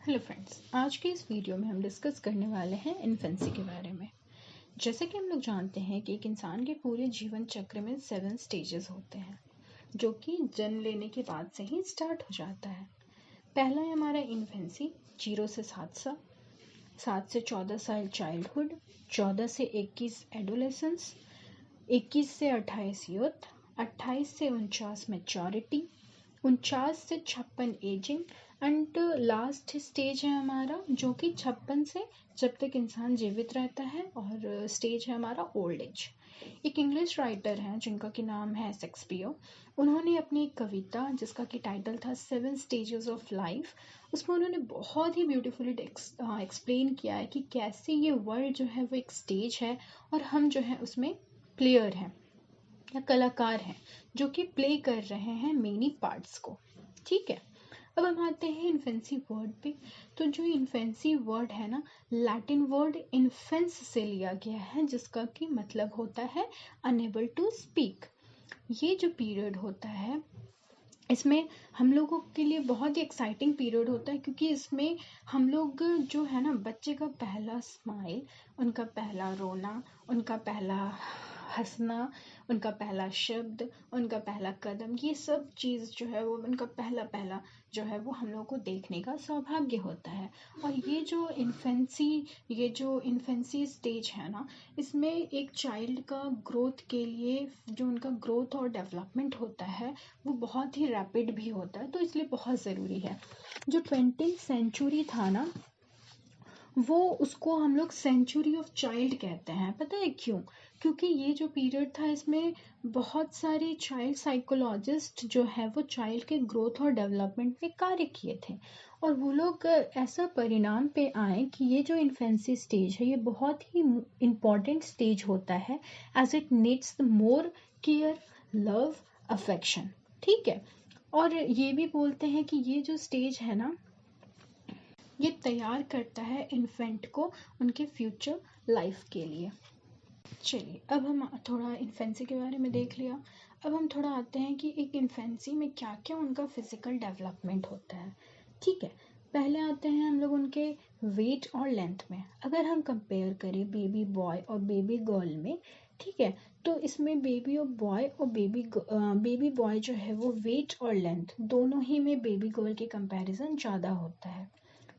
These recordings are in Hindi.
हेलो फ्रेंड्स, आज के इस वीडियो में हम डिस्कस करने वाले हैं इन्फेंसी के बारे में। जैसे कि हम लोग जानते हैं कि एक इंसान के पूरे जीवन चक्र में 7 स्टेजेस होते हैं, जो कि जन्म लेने के बाद से ही स्टार्ट हो जाता है। पहला है हमारा इन्फेंसी, 0 से 7 साल, 7 से 14 साल चाइल्डहुड, 14 से 21 एडोलेसेंस, 21 से 28 यूथ, 28 से 49 मैच्योरिटी, 49 से 56 एजिंग एंड लास्ट स्टेज है हमारा जो कि 56 से जब तक इंसान जीवित रहता है, और स्टेज है हमारा ओल्ड एज। एक इंग्लिश राइटर हैं जिनका कि नाम है शेक्सपियर। उन्होंने अपनी एक कविता जिसका कि टाइटल था 7 स्टेजेस ऑफ लाइफ, उसमें उन्होंने बहुत ही ब्यूटीफुली एक्सप्लेन किया है कि कैसे ये वर्ल्ड जो है वो एक स्टेज है और हम जो है उसमें प्लेयर हैं या कलाकार हैं जो कि प्ले कर रहे हैं मेनी पार्ट्स को। ठीक है, अब हम आते हैं इन्फेंसी वर्ड पे। तो जो इन्फेंसी वर्ड है ना, लैटिन वर्ड इन्फेंस से लिया गया है, जिसका कि मतलब होता है अनेबल टू स्पीक। ये जो पीरियड होता है इसमें हम लोगों के लिए बहुत ही एक्साइटिंग पीरियड होता है, क्योंकि इसमें हम लोग जो है ना, बच्चे का पहला स्माइल, उनका पहला रोना, उनका पहला हंसना, उनका पहला शब्द, उनका पहला कदम, ये सब चीज़ जो है वो उनका पहला पहला जो है वो हम लोगों को देखने का सौभाग्य होता है। और ये जो इन्फेंसी स्टेज है ना, इसमें एक चाइल्ड का ग्रोथ के लिए जो उनका ग्रोथ और डेवलपमेंट होता है वो बहुत ही रैपिड भी होता है, तो इसलिए बहुत ज़रूरी है। जो 20th सेंचुरी था ना, वो उसको हम लोग सेंचुरी ऑफ चाइल्ड कहते हैं। पता है क्यों? क्योंकि ये जो पीरियड था इसमें बहुत सारे चाइल्ड साइकोलॉजिस्ट जो है वो चाइल्ड के ग्रोथ और डेवलपमेंट में कार्य किए थे, और वो लोग ऐसा परिणाम पे आए कि ये जो इन्फेंसी स्टेज है ये बहुत ही इम्पॉर्टेंट स्टेज होता है, as it needs more care, love, affection. ठीक है, और ये भी बोलते हैं कि ये जो स्टेज है ना, ये तैयार करता है इन्फेंट को उनके फ्यूचर लाइफ के लिए। चलिए, अब हम थोड़ा इन्फेंसी के बारे में देख लिया। अब हम थोड़ा आते हैं कि एक इन्फेंसी में क्या क्या उनका फिजिकल डेवलपमेंट होता है। ठीक है, पहले आते हैं हम लोग उनके वेट और लेंथ में। अगर हम कंपेयर करें बेबी बॉय और बेबी गर्ल में, ठीक है, तो इसमें बेबी और बॉय और बेबी बॉय जो है वो वेट और लेंथ दोनों ही में बेबी गर्ल के कंपैरिजन ज़्यादा होता है।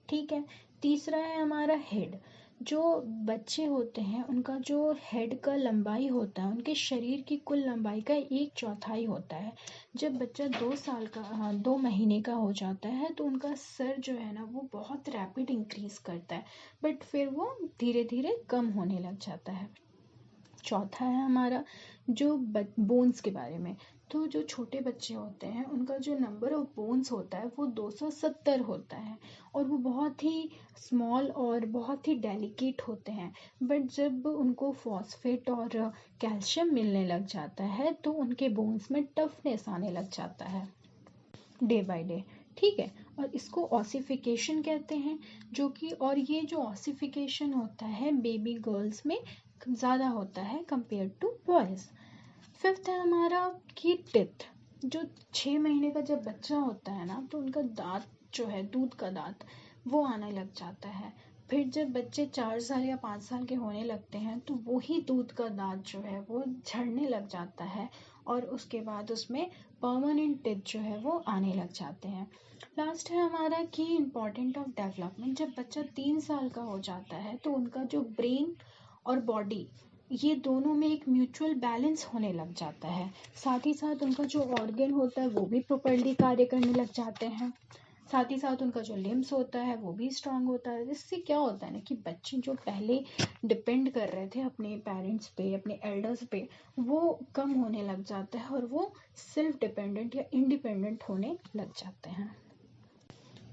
ठीक है, तीसरा है हमारा हेड। जो बच्चे होते हैं उनका जो हेड का लंबाई होता है उनके शरीर की कुल लंबाई का 1/4 होता है। जब बच्चा 2 साल का 2 महीने का हो जाता है तो उनका सर जो है ना वो बहुत रैपिड इंक्रीज करता है, बट फिर वो धीरे धीरे कम होने लग जाता है। चौथा है हमारा जो बोन्स के बारे में। तो जो छोटे बच्चे होते हैं उनका जो नंबर ऑफ बोन्स होता है वो 270 होता है, और वो बहुत ही स्मॉल और बहुत ही डेलिकेट होते हैं। बट जब उनको फॉस्फेट और कैल्शियम मिलने लग जाता है तो उनके बोन्स में टफनेस आने लग जाता है डे बाय डे। ठीक है, और इसको ऑसिफिकेशन कहते हैं, जो कि और ये जो ऑसिफिकेशन होता है बेबी गर्ल्स में ज़्यादा होता है कंपेयर टू बॉयज़। फिफ्थ है हमारा की टिथ। जो 6 महीने का जब बच्चा होता है ना तो उनका दांत जो है, दूध का दांत, वो आने लग जाता है। फिर जब बच्चे 4 साल या 5 साल के होने लगते हैं तो वही दूध का दांत जो है वो झड़ने लग जाता है, और उसके बाद उसमें परमानेंट टिथ जो है वो आने लग जाते हैं। लास्ट है हमारा की इम्पॉर्टेंट ऑफ डेवलपमेंट। जब बच्चा 3 साल का हो जाता है तो उनका जो ब्रेन और बॉडी, ये दोनों में एक म्यूचुअल बैलेंस होने लग जाता है। साथ ही साथ उनका जो ऑर्गन होता है वो भी प्रॉपर्ली कार्य करने लग जाते हैं। साथ ही साथ उनका जो लिम्स होता है वो भी स्ट्रांग होता है। इससे क्या होता है ना कि बच्चे जो पहले डिपेंड कर रहे थे अपने पेरेंट्स पे, अपने एल्डर्स पे, वो कम होने लग जाता है और वो सेल्फ डिपेंडेंट या इंडिपेंडेंट होने लग जाते हैं।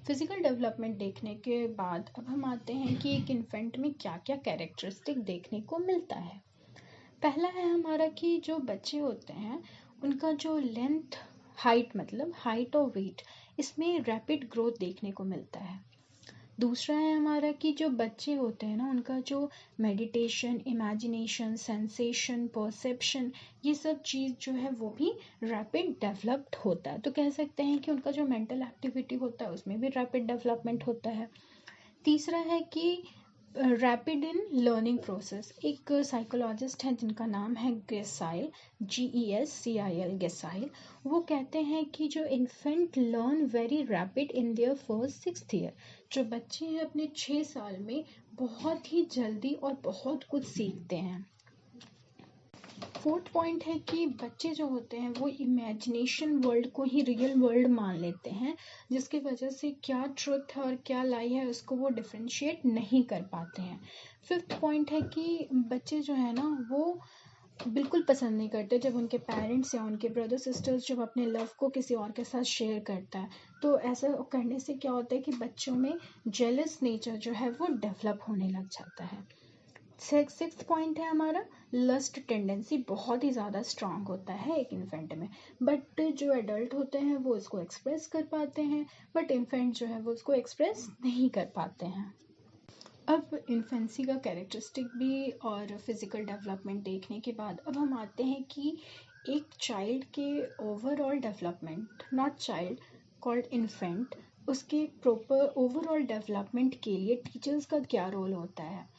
फिजिकल डेवलपमेंट देखने के बाद अब हम आते हैं कि एक इन्फेंट में क्या क्या कैरेक्टरिस्टिक देखने को मिलता है। पहला है हमारा कि जो बच्चे होते हैं उनका जो लेंथ, हाइट, मतलब हाइट और वेट, इसमें रैपिड ग्रोथ देखने को मिलता है। दूसरा है हमारा कि जो बच्चे होते हैं ना, उनका जो मेडिटेशन, इमेजिनेशन, सेंसेशन, परसेप्शन, ये सब चीज़ जो है वो भी रैपिड डेवलप्ड होता है। तो कह सकते हैं कि उनका जो मेंटल एक्टिविटी होता है उसमें भी रैपिड डेवलपमेंट होता है। तीसरा है कि रैपिड इन लर्निंग प्रोसेस। एक साइकोलॉजिस्ट हैं जिनका नाम है गेसाइल, GESCIL, गेसाइल। वो कहते हैं कि जो infant learn very rapid in their first 6th year. जो बच्चे हैं अपने 6 साल में बहुत ही जल्दी और बहुत कुछ सीखते हैं। फोर्थ पॉइंट है कि बच्चे जो होते हैं वो इमेजिनेशन वर्ल्ड को ही रियल वर्ल्ड मान लेते हैं, जिसकी वजह से क्या ट्रुथ है और क्या लाई है उसको वो डिफ्रेंशिएट नहीं कर पाते हैं। फिफ्थ पॉइंट है कि बच्चे जो है ना वो बिल्कुल पसंद नहीं करते जब उनके पेरेंट्स या उनके ब्रदर सिस्टर्स जब अपने लव को किसी और के साथ शेयर करता है। तो ऐसा करने से क्या होता है कि बच्चों में जेलस नेचर जो है वो डेवलप होने लग जाता है। सिक्स्थ पॉइंट है हमारा, लस्ट टेंडेंसी बहुत ही ज़्यादा स्ट्रांग होता है एक इन्फेंट में, बट जो एडल्ट होते हैं वो उसको एक्सप्रेस कर पाते हैं, बट इन्फेंट जो है वो उसको एक्सप्रेस नहीं कर पाते हैं। अब इन्फेंसी का कैरेक्टरिस्टिक भी और फिज़िकल डेवलपमेंट देखने के बाद अब हम आते हैं कि एक चाइल्ड के overall development, not child called infant, उसके प्रॉपर ओवरऑल डेवलपमेंट के लिए टीचर्स का क्या रोल होता है।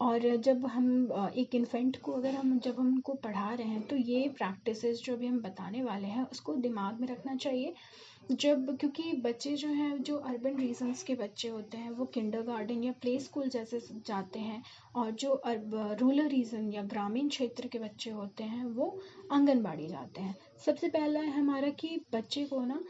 और जब हम एक इन्फेंट को जब हम उनको पढ़ा रहे हैं तो ये प्रैक्टिसेस जो भी हम बताने वाले हैं उसको दिमाग में रखना चाहिए। क्योंकि बच्चे जो हैं, जो अर्बन रीजन्स के बच्चे होते हैं वो किंडरगार्टन या प्ले स्कूल जैसे जाते हैं, और जो रूरल रीजन या ग्रामीण क्षेत्र के बच्चे होते हैं वो आंगनबाड़ी जाते हैं। सबसे पहला है हमारा कि बच्चे को ना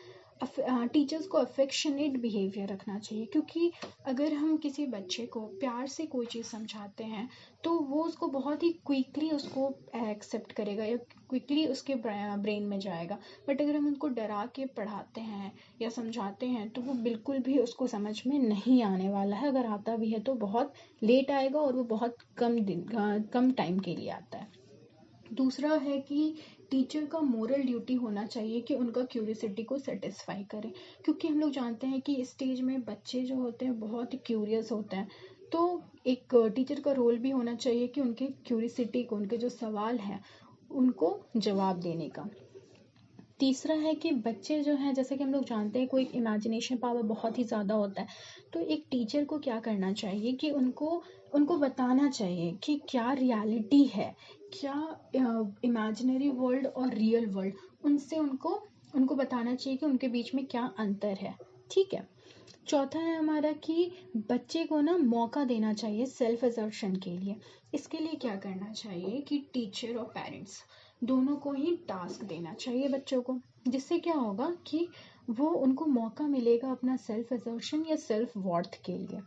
टीचर्स को अफेक्शनेट बिहेवियर रखना चाहिए, क्योंकि अगर हम किसी बच्चे को प्यार से कोई चीज़ समझाते हैं तो वो उसको बहुत ही क्विकली उसको एक्सेप्ट करेगा या क्विकली उसके ब्रेन में जाएगा। बट अगर हम उनको डरा के पढ़ाते हैं या समझाते हैं तो वो बिल्कुल भी उसको समझ में नहीं आने वाला है। अगर आता भी है तो बहुत लेट आएगा और वो बहुत कम टाइम के लिए आता है। दूसरा है कि टीचर का मोरल ड्यूटी होना चाहिए कि उनका क्यूरियोसिटी को सेटिस्फाई करें, क्योंकि हम लोग जानते हैं कि इस स्टेज में बच्चे जो होते हैं बहुत ही क्यूरियस होते हैं। तो एक टीचर का रोल भी होना चाहिए कि उनके क्यूरियोसिटी को, उनके जो सवाल हैं उनको जवाब देने का। तीसरा है कि बच्चे जो हैं, जैसे कि हम लोग जानते हैं कोई इमेजिनेशन पावर बहुत ही ज़्यादा होता है, तो एक टीचर को क्या करना चाहिए कि उनको बताना चाहिए कि क्या रियलिटी है, क्या इमेजिनरी वर्ल्ड और रियल वर्ल्ड, उनसे उनको बताना चाहिए कि उनके बीच में क्या अंतर है। ठीक है। चौथा है हमारा कि बच्चे को ना मौका देना चाहिए सेल्फ असर्शन के लिए। इसके लिए क्या करना चाहिए कि टीचर और पेरेंट्स दोनों को ही टास्क देना चाहिए बच्चों को, जिससे क्या होगा कि वो उनको मौका मिलेगा अपना सेल्फ असर्शन या सेल्फ वर्थ के लिए।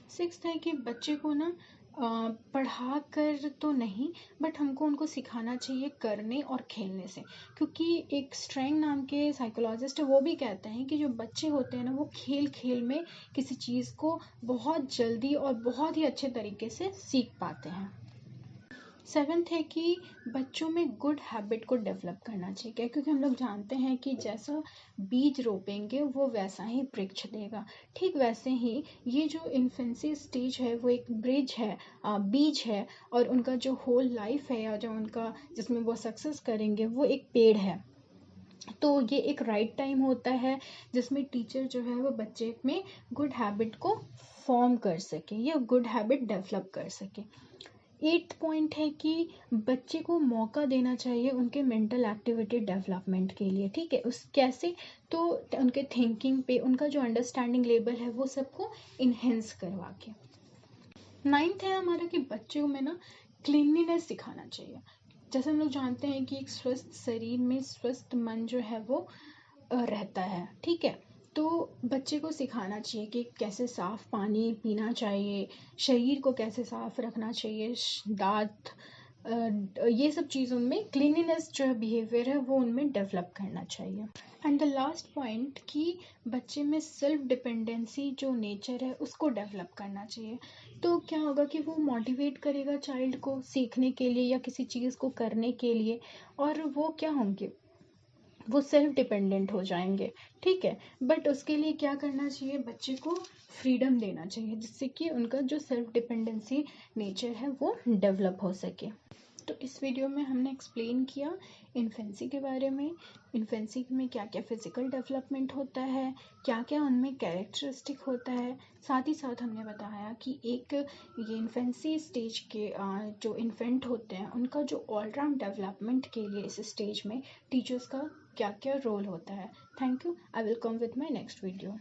सिक्स्थ है कि बच्चे को ना पढ़ा कर तो नहीं, बट हमको उनको सिखाना चाहिए करने और खेलने से, क्योंकि एक स्ट्रैंग नाम के साइकोलॉजिस्ट है वो भी कहते हैं कि जो बच्चे होते हैं ना वो खेल खेल में किसी चीज़ को बहुत जल्दी और बहुत ही अच्छे तरीके से सीख पाते हैं। सेवन्थ है कि बच्चों में गुड हैबिट को डेवलप करना चाहिए, क्योंकि हम लोग जानते हैं कि जैसा बीज रोपेंगे वो वैसा ही वृक्ष देगा। ठीक वैसे ही ये जो इन्फेंसी स्टेज है वो एक ब्रिज है, बीज है, और उनका जो होल लाइफ है या जो उनका जिसमें वो सक्सेस करेंगे वो एक पेड़ है। तो ये एक राइट टाइम होता है जिसमें टीचर जो है वो बच्चे में गुड हैबिट को फॉर्म कर सके या गुड हैबिट डेवलप कर सके। एट्थ पॉइंट है कि बच्चे को मौका देना चाहिए उनके मेंटल एक्टिविटी डेवलपमेंट के लिए। ठीक है, उस कैसे, तो उनके थिंकिंग पे उनका जो अंडरस्टैंडिंग लेवल है वो सबको इन्हेंस करवा के। नाइन्थ है हमारा कि बच्चों में ना क्लीनलीनेस सिखाना चाहिए। जैसे हम लोग जानते हैं कि एक स्वस्थ शरीर में स्वस्थ मन जो है वो रहता है। ठीक है, तो बच्चे को सिखाना चाहिए कि कैसे साफ पानी पीना चाहिए, शरीर को कैसे साफ रखना चाहिए, दांत, ये सब चीज़ उनमें क्लीनिनेस जो बिहेवियर है वो उनमें डेवलप करना चाहिए। एंड द लास्ट पॉइंट कि बच्चे में सेल्फ डिपेंडेंसी जो नेचर है उसको डेवलप करना चाहिए। तो क्या होगा कि वो मोटिवेट करेगा चाइल्ड को सीखने के लिए या किसी चीज़ को करने के लिए, और वो क्या होंगे, वो सेल्फ डिपेंडेंट हो जाएंगे। ठीक है, बट उसके लिए क्या करना चाहिए, बच्चे को फ्रीडम देना चाहिए जिससे कि उनका जो सेल्फ डिपेंडेंसी नेचर है वो डेवलप हो सके। तो इस वीडियो में हमने एक्सप्लेन किया इन्फेंसी के बारे में, इन्फेंसी में क्या क्या फिजिकल डेवलपमेंट होता है, क्या क्या उनमें कैरेक्टरिस्टिक होता है। साथ ही साथ हमने बताया कि एक ये इन्फेंसी स्टेज के जो इन्फेंट होते हैं उनका जो ऑलराउंड डेवलपमेंट के लिए इस स्टेज में टीचर्स का क्या क्या रोल होता है। Thank you. I will come with my next video.